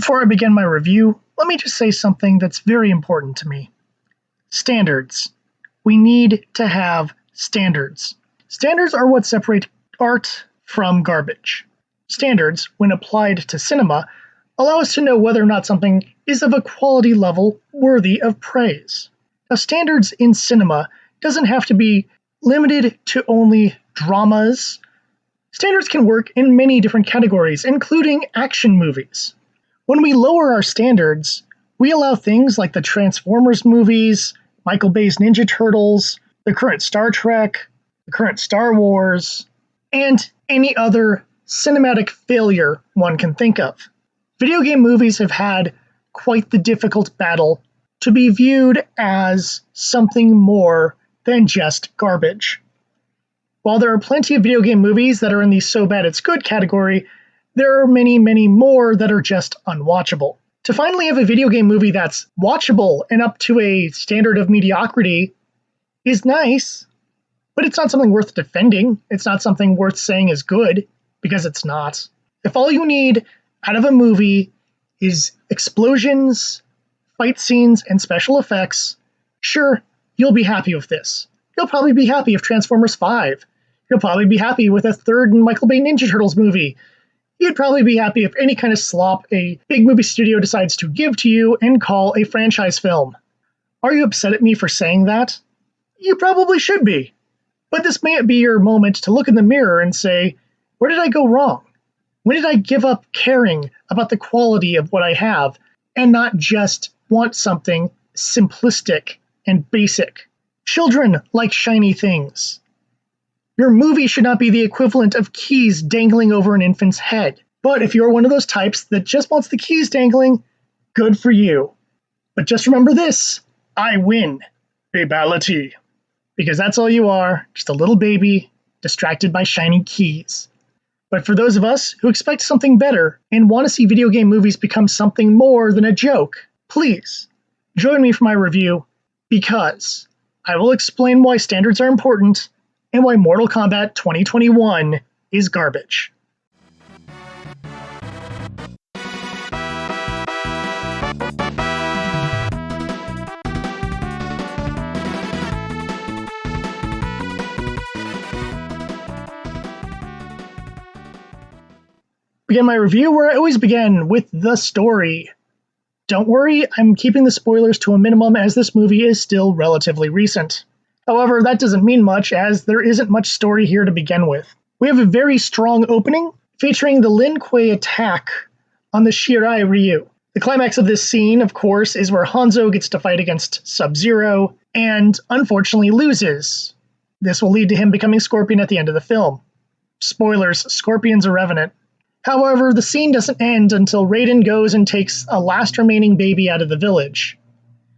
Before I begin my review, let me just say something that's very important to me. Standards. We need to have standards. Standards are what separate art from garbage. Standards, when applied to cinema, allow us to know whether or not something is of a quality level worthy of praise. Now, standards in cinema doesn't have to be limited to only dramas. Standards can work in many different categories, including action movies. When we lower our standards, we allow things like the Transformers movies, Michael Bay's Ninja Turtles, the current Star Trek, the current Star Wars, and any other cinematic failure one can think of. Video game movies have had quite the difficult battle to be viewed as something more than just garbage. While there are plenty of video game movies that are in the so bad it's good category, there are many, many more that are just unwatchable. To finally have a video game movie that's watchable and up to a standard of mediocrity is nice, but it's not something worth defending. It's not something worth saying is good, because it's not. If all you need out of a movie is explosions, fight scenes, and special effects, sure, you'll be happy with this. You'll probably be happy with Transformers 5. You'll probably be happy with a third Michael Bay Ninja Turtles movie. You'd probably be happy if any kind of slop a big movie studio decides to give to you and call a franchise film. Are you upset at me for saying that? You probably should be. But this may be your moment to look in the mirror and say, where did I go wrong? When did I give up caring about the quality of what I have and not just want something simplistic and basic? Children like shiny things. Your movie should not be the equivalent of keys dangling over an infant's head. But if you're one of those types that just wants the keys dangling, good for you. But just remember this, I win. Babality. Because that's all you are, just a little baby distracted by shiny keys. But for those of us who expect something better and want to see video game movies become something more than a joke, please join me for my review, because I will explain why standards are important and why Mortal Kombat 2021 is garbage. Begin my review where I always begin, with the story. Don't worry, I'm keeping the spoilers to a minimum as this movie is still relatively recent. However, that doesn't mean much, as there isn't much story here to begin with. We have a very strong opening featuring the Lin Kuei attack on the Shirai Ryu. The climax of this scene, of course, is where Hanzo gets to fight against Sub-Zero and unfortunately loses. This will lead to him becoming Scorpion at the end of the film. Spoilers, Scorpion's a revenant. However, the scene doesn't end until Raiden goes and takes a last remaining baby out of the village.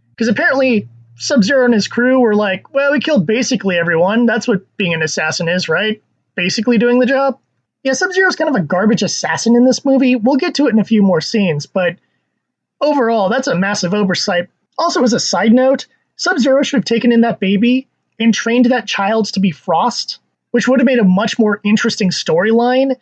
Because apparently Sub-Zero and his crew were like, well, we killed basically everyone. That's what being an assassin is, right? Basically doing the job. Yeah, Sub-Zero's kind of a garbage assassin in this movie. We'll get to it in a few more scenes, but overall, that's a massive oversight. Also, as a side note, Sub-Zero should have taken in that baby and trained that child to be Frost, which would have made a much more interesting storyline,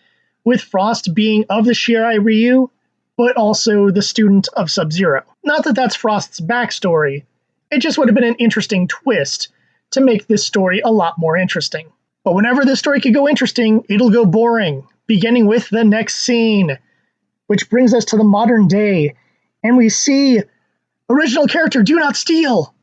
with Frost being of the Shirai Ryu, but also the student of Sub-Zero. Not that that's Frost's backstory, it just would have been an interesting twist to make this story a lot more interesting. But whenever this story could go interesting, it'll go boring, beginning with the next scene, which brings us to the modern day, and we see original character Do Not Steal.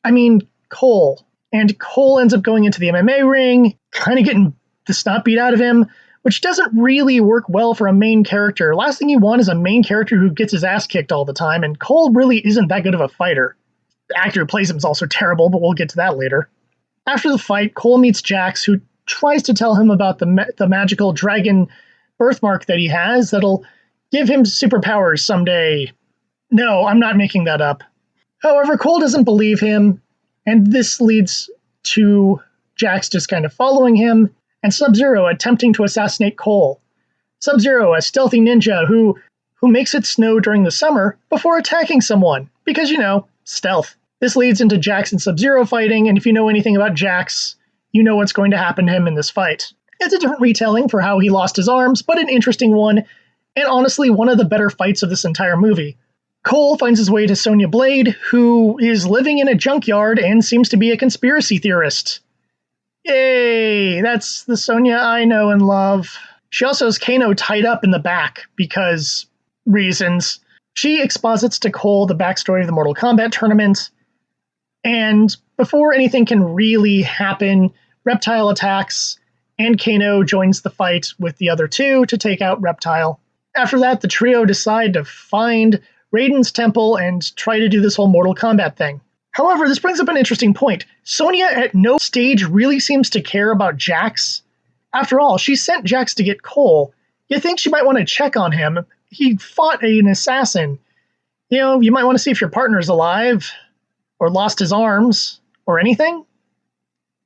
I mean, Cole. And Cole ends up going into the MMA ring, kind of getting the snot beat out of him, which doesn't really work well for a main character. Last thing you want is a main character who gets his ass kicked all the time, and Cole really isn't that good of a fighter. The actor who plays him is also terrible, but we'll get to that later. After the fight, Cole meets Jax, who tries to tell him about the magical dragon birthmark that he has that'll give him superpowers someday. No, I'm not making that up. However, Cole doesn't believe him, and this leads to Jax just kind of following him, and Sub-Zero attempting to assassinate Cole. Sub-Zero, a stealthy ninja who makes it snow during the summer before attacking someone, because, stealth. This leads into Jax and Sub-Zero fighting, and if you know anything about Jax, you know what's going to happen to him in this fight. It's a different retelling for how he lost his arms, but an interesting one, and honestly, one of the better fights of this entire movie. Cole finds his way to Sonya Blade, who is living in a junkyard and seems to be a conspiracy theorist. Yay! That's the Sonya I know and love. She also has Kano tied up in the back because reasons. She exposits to Cole the backstory of the Mortal Kombat tournament, and before anything can really happen, Reptile attacks, and Kano joins the fight with the other two to take out Reptile. After that, the trio decide to find Raiden's temple and try to do this whole Mortal Kombat thing. However, this brings up an interesting point. Sonya at no stage really seems to care about Jax. After all, she sent Jax to get Cole. You think she might want to check on him. He fought an assassin. You know, you might want to see if your partner's alive, or lost his arms, or anything.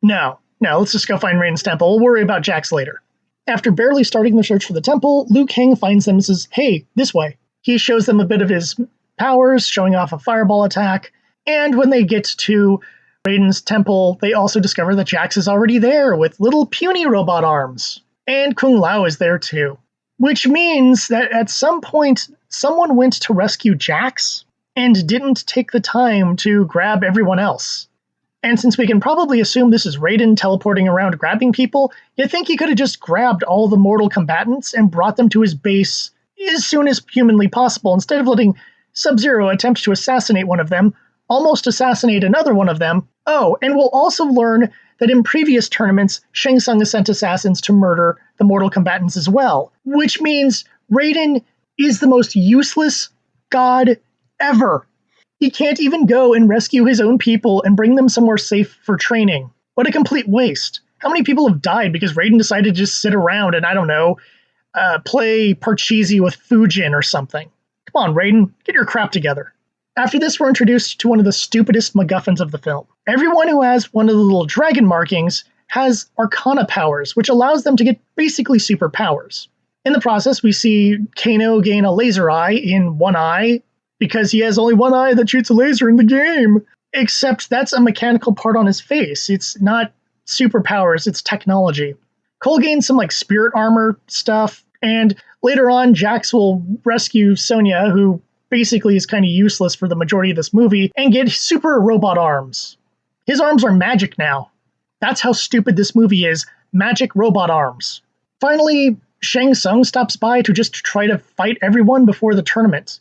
No, let's just go find Raiden's temple. We'll worry about Jax later. After barely starting the search for the temple, Liu Kang finds them and says, hey, this way. He shows them a bit of his powers, showing off a fireball attack, and when they get to Raiden's temple, they also discover that Jax is already there with little puny robot arms. And Kung Lao is there too. Which means that at some point, someone went to rescue Jax and didn't take the time to grab everyone else. And since we can probably assume this is Raiden teleporting around grabbing people, you'd think he could have just grabbed all the mortal combatants and brought them to his base as soon as humanly possible, instead of letting Sub-Zero attempt to assassinate one of them, almost assassinate another one of them. Oh, and we'll also learn that in previous tournaments, Shang Tsung has sent assassins to murder the mortal combatants as well, which means Raiden is the most useless god ever. He can't even go and rescue his own people and bring them somewhere safe for training. What a complete waste. How many people have died because Raiden decided to just sit around and, I don't know, play Parcheesi with Fujin or something? Come on, Raiden, get your crap together. After this, we're introduced to one of the stupidest MacGuffins of the film. Everyone who has one of the little dragon markings has Arcana powers, which allows them to get basically superpowers. In the process, we see Kano gain a laser eye in one eye, because he has only one eye that shoots a laser in the game. Except that's a mechanical part on his face. It's not superpowers, it's technology. Cole gains some spirit armor stuff, and later on, Jax will rescue Sonya, who basically is kind of useless for the majority of this movie, and get super robot arms. His arms are magic now. That's how stupid this movie is. Magic robot arms. Finally, Shang Tsung stops by to just try to fight everyone before the tournament.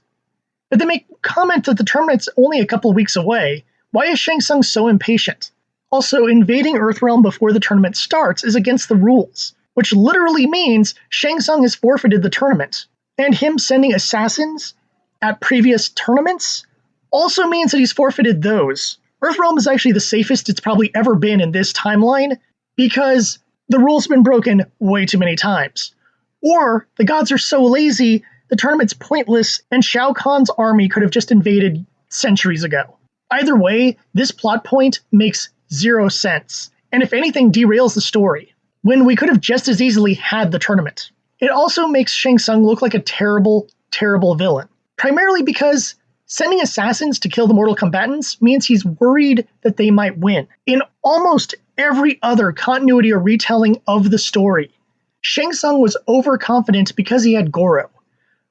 But they make comment that the tournament's only a couple weeks away. Why is Shang Tsung so impatient? Also, invading Earthrealm before the tournament starts is against the rules, which literally means Shang Tsung has forfeited the tournament. And him sending assassins at previous tournaments also means that he's forfeited those. Earthrealm is actually the safest it's probably ever been in this timeline, because the rules have been broken way too many times. Or the gods are so lazy, the tournament's pointless, and Shao Kahn's army could have just invaded centuries ago. Either way, this plot point makes zero sense, and if anything, derails the story, when we could have just as easily had the tournament. It also makes Shang Tsung look like a terrible, terrible villain, primarily because sending assassins to kill the mortal combatants means he's worried that they might win. In almost every other continuity or retelling of the story, Shang Tsung was overconfident because he had Goro.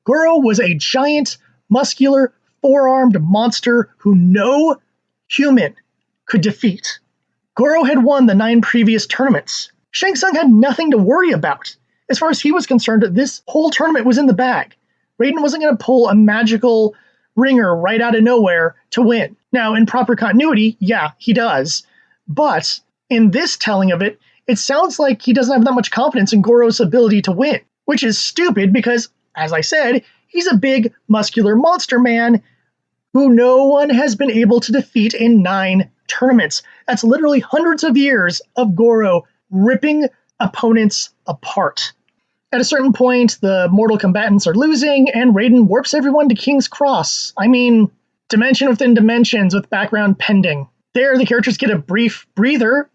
Goro was a giant, muscular, four-armed monster who no human could defeat. Goro had won the 9 previous tournaments. Shang Tsung had nothing to worry about. As far as he was concerned, this whole tournament was in the bag. Raiden wasn't going to pull a magical ringer right out of nowhere to win. Now, in proper continuity, yeah, he does. But in this telling of it, it sounds like he doesn't have that much confidence in Goro's ability to win, which is stupid because, as I said, he's a big, muscular monster man who no one has been able to defeat in 9 tournaments. That's literally hundreds of years of Goro ripping opponents apart. At a certain point, the mortal combatants are losing, and Raiden warps everyone to King's Cross. I mean, dimension within dimensions with background pending. There, the characters get a brief breather,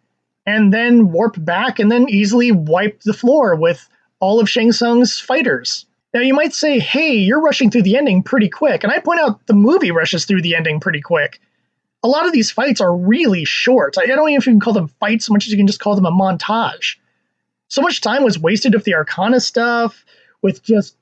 and then warp back, and then easily wipe the floor with all of Shang Tsung's fighters. Now, you might say, hey, you're rushing through the ending pretty quick, and I point out the movie rushes through the ending pretty quick. A lot of these fights are really short. I don't even know if you can call them fights so much as you can just call them a montage. So much time was wasted with the Arcana stuff, with just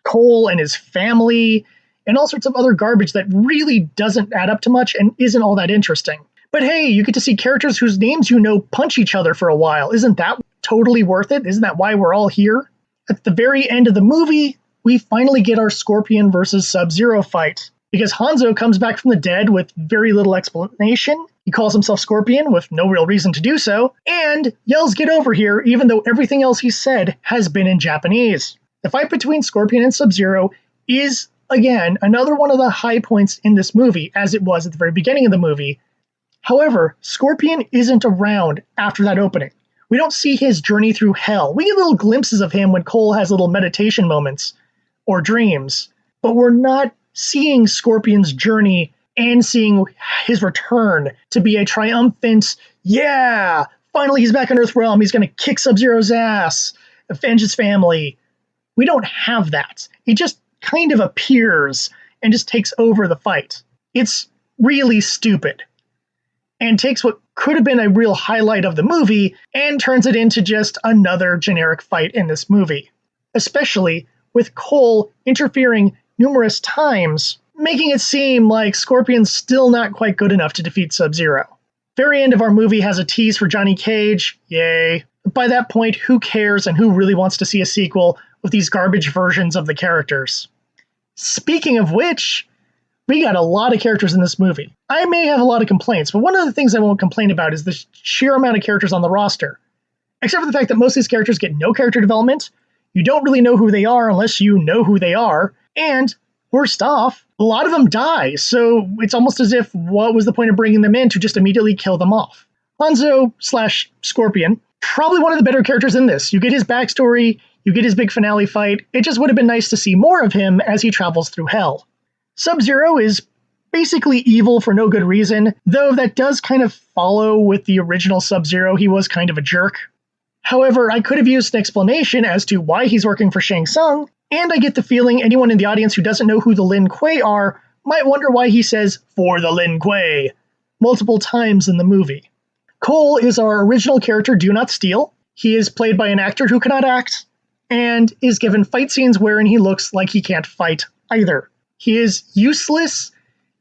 Cole and his family, and all sorts of other garbage that really doesn't add up to much and isn't all that interesting. But hey, you get to see characters whose names you know punch each other for a while. Isn't that totally worth it? Isn't that why we're all here? At the very end of the movie, we finally get our Scorpion versus Sub-Zero fight. Because Hanzo comes back from the dead with very little explanation. He calls himself Scorpion with no real reason to do so, and yells "Get over here," even though everything else he said has been in Japanese. The fight between Scorpion and Sub-Zero is, again, another one of the high points in this movie, as it was at the very beginning of the movie. However, Scorpion isn't around after that opening. We don't see his journey through hell. We get little glimpses of him when Cole has little meditation moments or dreams, but we're not seeing Scorpion's journey and seeing his return to be a triumphant, yeah, finally he's back on Earthrealm, he's going to kick Sub-Zero's ass, avenge his family. We don't have that. He just kind of appears and just takes over the fight. It's really stupid and takes what could have been a real highlight of the movie and turns it into just another generic fight in this movie, especially with Cole interfering numerous times, making it seem like Scorpion's still not quite good enough to defeat Sub-Zero. Very end of our movie has a tease for Johnny Cage, yay. But by that point, who cares and who really wants to see a sequel with these garbage versions of the characters? Speaking of which, we got a lot of characters in this movie. I may have a lot of complaints, but one of the things I won't complain about is the sheer amount of characters on the roster. Except for the fact that most of these characters get no character development, you don't really know who they are unless you know who they are, and, worst off, a lot of them die, so it's almost as if what was the point of bringing them in to just immediately kill them off? Hanzo/Scorpion, probably one of the better characters in this. You get his backstory, you get his big finale fight, it just would have been nice to see more of him as he travels through hell. Sub-Zero is basically evil for no good reason, though that does kind of follow with the original Sub-Zero, he was kind of a jerk. However, I could have used an explanation as to why he's working for Shang Tsung, and I get the feeling anyone in the audience who doesn't know who the Lin Kuei are might wonder why he says, "For the Lin Kuei," multiple times in the movie. Cole is our original character, Do Not Steal. He is played by an actor who cannot act, and is given fight scenes wherein he looks like he can't fight either. He is useless,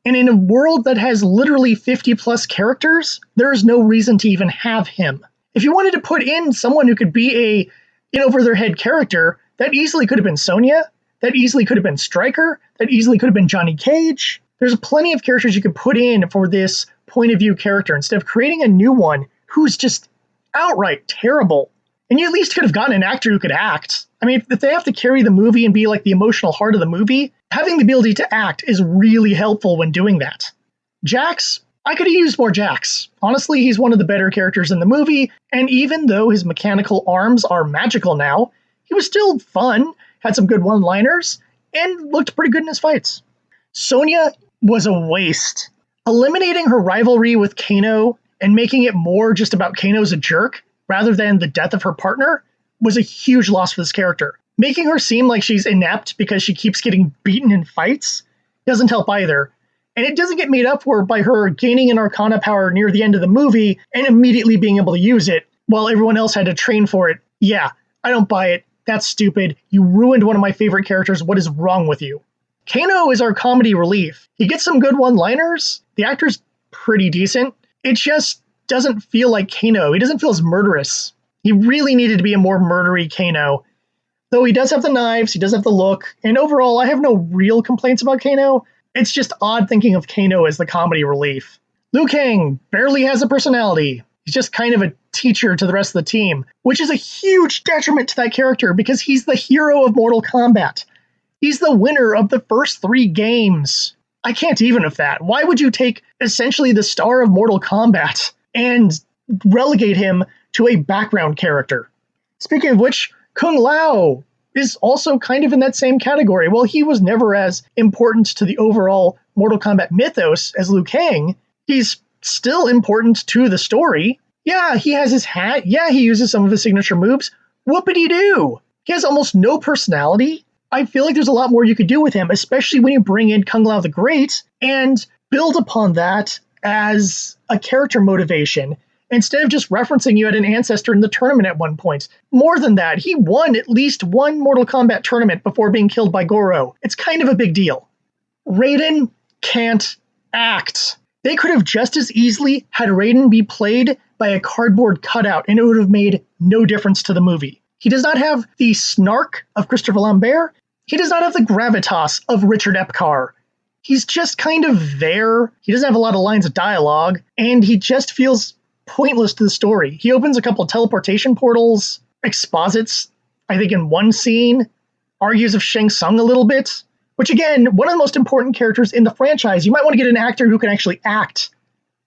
and in a world that has literally 50 plus characters, there is no reason to even have him. If you wanted to put in someone who could be a in-over-their-head character, that easily could have been Sonya, that easily could have been Stryker, that easily could have been Johnny Cage. There's plenty of characters you could put in for this point-of-view character instead of creating a new one who's just outright terrible. And you at least could have gotten an actor who could act. I mean, if they have to carry the movie and be like the emotional heart of the movie, having the ability to act is really helpful when doing that. Jax, I could have used more Jax. Honestly, he's one of the better characters in the movie, and even though his mechanical arms are magical now, he was still fun, had some good one-liners, and looked pretty good in his fights. Sonya was a waste. Eliminating her rivalry with Kano and making it more just about Kano's a jerk, rather than the death of her partner, was a huge loss for this character. Making her seem like she's inept because she keeps getting beaten in fights doesn't help either. And it doesn't get made up for by her gaining an Arcana power near the end of the movie and immediately being able to use it while everyone else had to train for it. Yeah, I don't buy it. That's stupid. You ruined one of my favorite characters. What is wrong with you? Kano is our comedy relief. He gets some good one-liners. The actor's pretty decent. It just doesn't feel like Kano. He doesn't feel as murderous. He really needed to be a more murdery Kano. Though he does have the knives, he does have the look, and overall I have no real complaints about Kano. It's just odd thinking of Kano as the comedy relief. Liu Kang barely has a personality. He's just kind of a teacher to the rest of the team, which is a huge detriment to that character because he's the hero of Mortal Kombat. He's the winner of the first 3 games. I can't even with that. Why would you take essentially the star of Mortal Kombat and relegate him to a background character? Speaking of which, Kung Lao is also kind of in that same category. While he was never as important to the overall Mortal Kombat mythos as Liu Kang, he's still important to the story. Yeah, he has his hat. Yeah, he uses some of his signature moves. Whoopity-doo! He has almost no personality. I feel like there's a lot more you could do with him, especially when you bring in Kung Lao the Great and build upon that as a character motivation instead of just referencing you at an ancestor in the tournament at one point. More than that, he won at least one Mortal Kombat tournament before being killed by Goro. It's kind of a big deal. Raiden can't act. They could have just as easily had Raiden be played by a cardboard cutout, and it would have made no difference to the movie. He does not have the snark of Christopher Lambert. He does not have the gravitas of Richard Epcar. He's just kind of there. He doesn't have a lot of lines of dialogue, and he just feels pointless to the story. He opens a couple of teleportation portals, exposits, I think in one scene, argues of Shang Tsung a little bit, which again, one of the most important characters in the franchise. You might want to get an actor who can actually act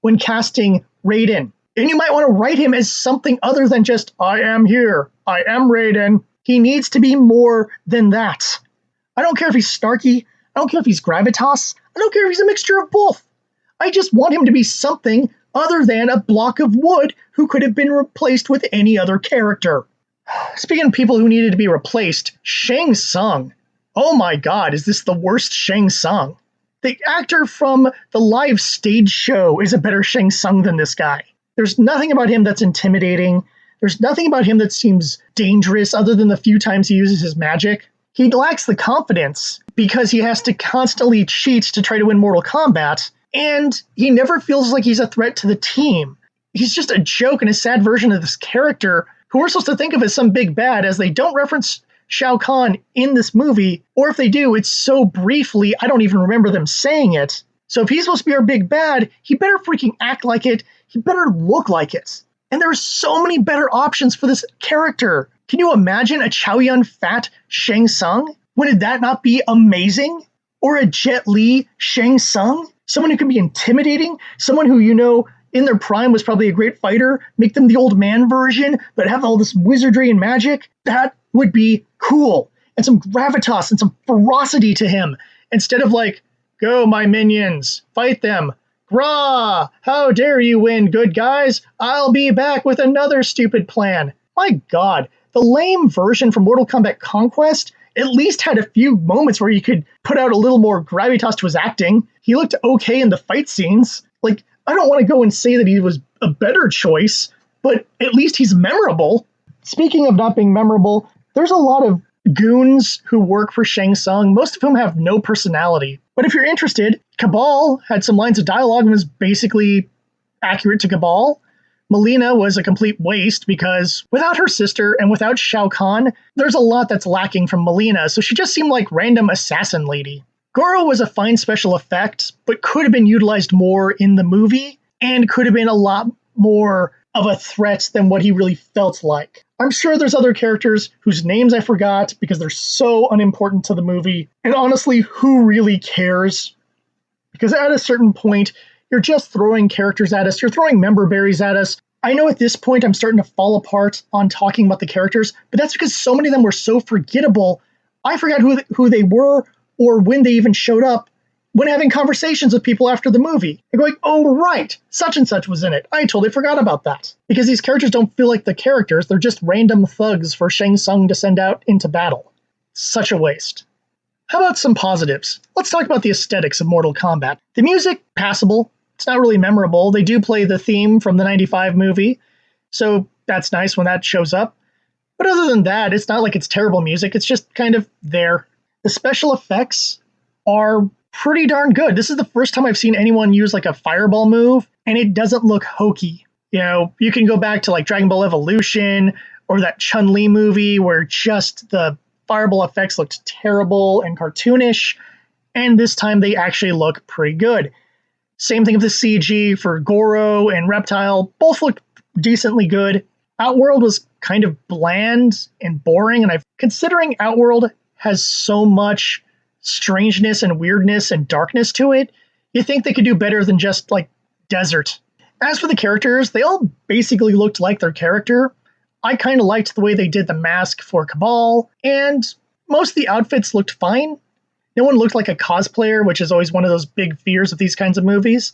when casting Raiden. And you might want to write him as something other than just, I am here, I am Raiden. He needs to be more than that. I don't care if he's snarky, I don't care if he's gravitas, I don't care if he's a mixture of both. I just want him to be something other than a block of wood who could have been replaced with any other character. Speaking of people who needed to be replaced, Shang Tsung. Oh my god, is this the worst Shang Tsung? The actor from the live stage show is a better Shang Tsung than this guy. There's nothing about him that's intimidating. There's nothing about him that seems dangerous other than the few times he uses his magic. He lacks the confidence because he has to constantly cheat to try to win Mortal Kombat, and he never feels like he's a threat to the team. He's just a joke and a sad version of this character who we're supposed to think of as some big bad, as they don't reference Shao Kahn in this movie, or if they do, it's so briefly, I don't even remember them saying it. So if he's supposed to be our big bad, he better freaking act like it. He better look like it. And there are so many better options for this character. Can you imagine a Chow Yun Fat Shang Tsung? Wouldn't that not be amazing? Or a Jet Li Shang Tsung? Someone who can be intimidating, someone who, you know, in their prime was probably a great fighter, make them the old man version, but have all this wizardry and magic. That would be cool. And some gravitas and some ferocity to him. Instead of like, go my minions, fight them. Grah! How dare you win, good guys? I'll be back with another stupid plan. My god, the lame version from Mortal Kombat Conquest at least had a few moments where you could put out a little more gravitas to his acting. He looked okay in the fight scenes. Like, I don't want to go and say that he was a better choice, but at least he's memorable. Speaking of not being memorable, there's a lot of goons who work for Shang Tsung, most of whom have no personality. But if you're interested, Cabal had some lines of dialogue and was basically accurate to Cabal. Melina was a complete waste because without her sister and without Shao Kahn, there's a lot that's lacking from Melina, so she just seemed like random assassin lady. Goro was a fine special effect, but could have been utilized more in the movie and could have been a lot more of a threat than what he really felt like. I'm sure there's other characters whose names I forgot because they're so unimportant to the movie. And honestly, who really cares? Because at a certain point, you're just throwing characters at us. You're throwing member berries at us. I know at this point I'm starting to fall apart on talking about the characters, but that's because so many of them were so forgettable. I forgot who they were or when they even showed up when having conversations with people after the movie. They're going, oh, right, such and such was in it. I totally forgot about that. Because these characters don't feel like the characters. They're just random thugs for Shang Tsung to send out into battle. Such a waste. How about some positives? Let's talk about the aesthetics of Mortal Kombat. The music, passable. It's not really memorable. They do play the theme from the 95 movie, so that's nice when that shows up. But other than that, it's not like it's terrible music. It's just kind of there. The special effects are pretty darn good. This is the first time I've seen anyone use like a fireball move, and it doesn't look hokey. You know, you can go back to like Dragon Ball Evolution or that Chun-Li movie where just the fireball effects looked terrible and cartoonish, and this time they actually look pretty good. Same thing with the CG for Goro and Reptile. Both looked decently good. Outworld was kind of bland and boring, and considering Outworld has so much strangeness and weirdness and darkness to it, you think they could do better than just like desert. As for the characters, they all basically looked like their character. I kind of liked the way they did the mask for Cabal, and most of the outfits looked fine. No one looked like a cosplayer, which is always one of those big fears of these kinds of movies.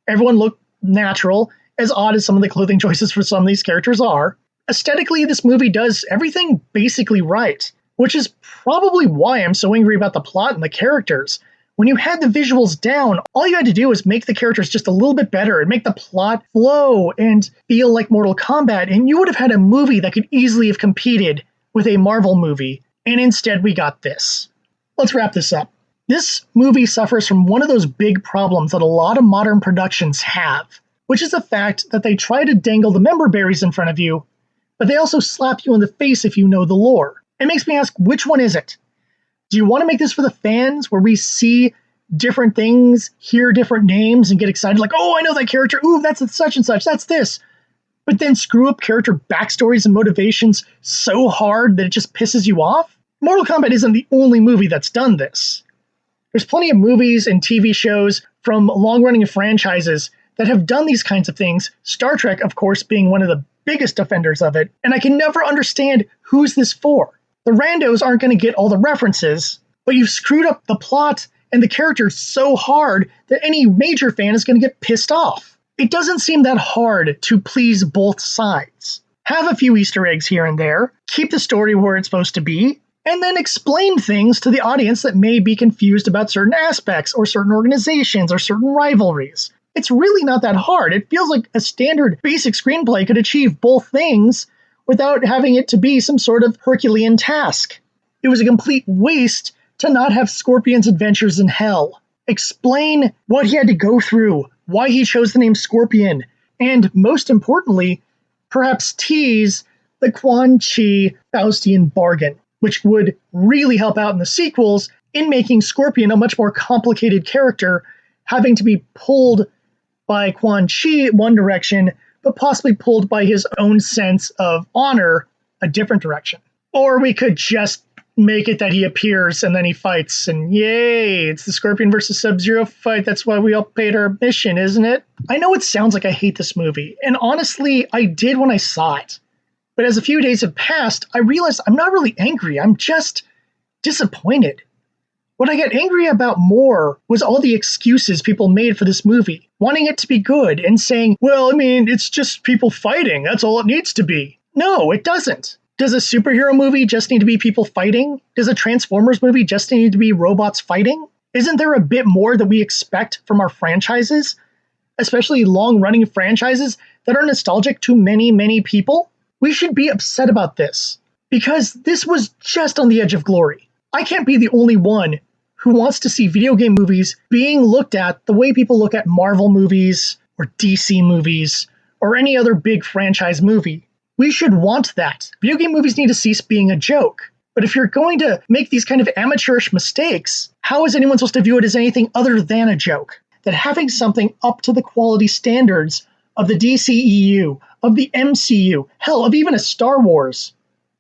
Everyone looked natural, as odd as some of the clothing choices for some of these characters are. Aesthetically, this movie does everything basically right, which is probably why I'm so angry about the plot and the characters. When you had the visuals down, all you had to do was make the characters just a little bit better and make the plot flow and feel like Mortal Kombat, and you would have had a movie that could easily have competed with a Marvel movie, and instead we got this. Let's wrap this up. This movie suffers from one of those big problems that a lot of modern productions have, which is the fact that they try to dangle the member berries in front of you, but they also slap you in the face if you know the lore. It makes me ask, which one is it? Do you want to make this for the fans, where we see different things, hear different names, and get excited like, oh, I know that character, ooh, that's such and such, that's this, but then screw up character backstories and motivations so hard that it just pisses you off? Mortal Kombat isn't the only movie that's done this. There's plenty of movies and TV shows from long-running franchises that have done these kinds of things, Star Trek, of course, being one of the biggest offenders of it, and I can never understand who's this for. The randos aren't going to get all the references, but you've screwed up the plot and the characters so hard that any major fan is going to get pissed off. It doesn't seem that hard to please both sides. Have a few Easter eggs here and there, keep the story where it's supposed to be, and then explain things to the audience that may be confused about certain aspects or certain organizations or certain rivalries. It's really not that hard. It feels like a standard basic screenplay could achieve both things without having it to be some sort of Herculean task. It was a complete waste to not have Scorpion's adventures in hell. Explain what he had to go through, why he chose the name Scorpion, and most importantly, perhaps tease the Quan Chi Faustian bargain, which would really help out in the sequels in making Scorpion a much more complicated character, having to be pulled by Quan Chi one direction, but possibly pulled by his own sense of honor a different direction. Or we could just make it that he appears and then he fights, and yay, it's the Scorpion versus Sub-Zero fight. That's why we all paid our admission, isn't it? I know it sounds like I hate this movie, and honestly, I did when I saw it. But as a few days have passed, I realized I'm not really angry. I'm just disappointed. What I got angry about more was all the excuses people made for this movie, wanting it to be good and saying, well, I mean, it's just people fighting. That's all it needs to be. No, it doesn't. Does a superhero movie just need to be people fighting? Does a Transformers movie just need to be robots fighting? Isn't there a bit more that we expect from our franchises, especially long-running franchises that are nostalgic to many, many people? We should be upset about this, because this was just on the edge of glory. I can't be the only one who wants to see video game movies being looked at the way people look at Marvel movies or DC movies or any other big franchise movie. We should want that. Video game movies need to cease being a joke. But if you're going to make these kind of amateurish mistakes, how is anyone supposed to view it as anything other than a joke? That having something up to the quality standards of the DCEU, of the MCU, hell, of even a Star Wars.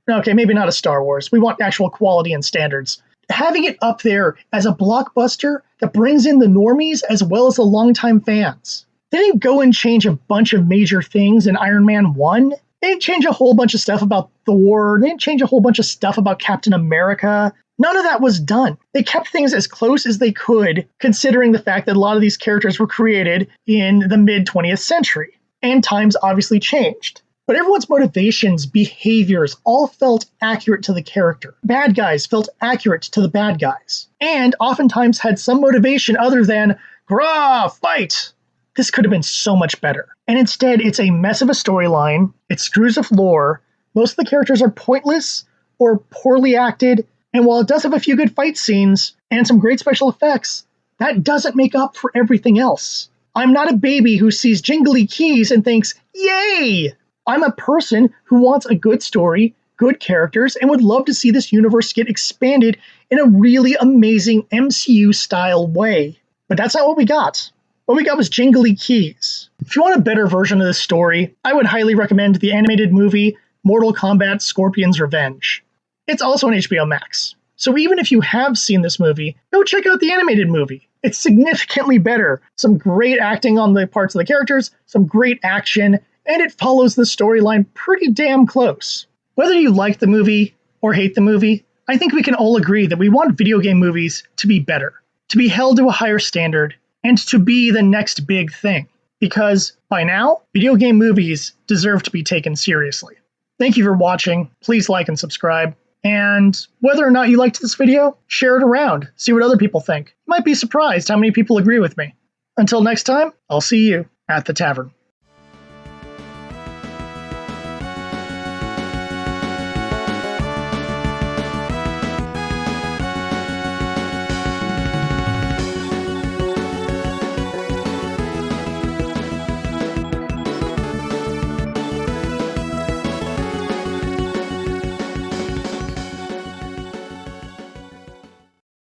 Okay, maybe not a Star Wars. We want actual quality and standards. Having it up there as a blockbuster that brings in the normies as well as the longtime fans. They didn't go and change a bunch of major things in Iron Man 1. They didn't change a whole bunch of stuff about Thor. They didn't change a whole bunch of stuff about Captain America. None of that was done. They kept things as close as they could, considering the fact that a lot of these characters were created in the mid-20th century. And times obviously changed. But everyone's motivations, behaviors, all felt accurate to the character. Bad guys felt accurate to the bad guys. And oftentimes had some motivation other than, grah, fight! This could have been so much better. And instead, it's a mess of a storyline, it screws with lore, most of the characters are pointless or poorly acted, and while it does have a few good fight scenes and some great special effects, that doesn't make up for everything else. I'm not a baby who sees jingly keys and thinks, yay! I'm a person who wants a good story, good characters, and would love to see this universe get expanded in a really amazing MCU-style way. But that's not what we got. What we got was jingly keys. If you want a better version of this story, I would highly recommend the animated movie Mortal Kombat: Scorpion's Revenge. It's also on HBO Max. So even if you have seen this movie, go check out the animated movie. It's significantly better. Some great acting on the parts of the characters, some great action, and it follows the storyline pretty damn close. Whether you like the movie or hate the movie, I think we can all agree that we want video game movies to be better, to be held to a higher standard, and to be the next big thing. Because by now, video game movies deserve to be taken seriously. Thank you for watching. Please like and subscribe. And whether or not you liked this video, share it around. See what other people think. You might be surprised how many people agree with me. Until next time, I'll see you at the tavern.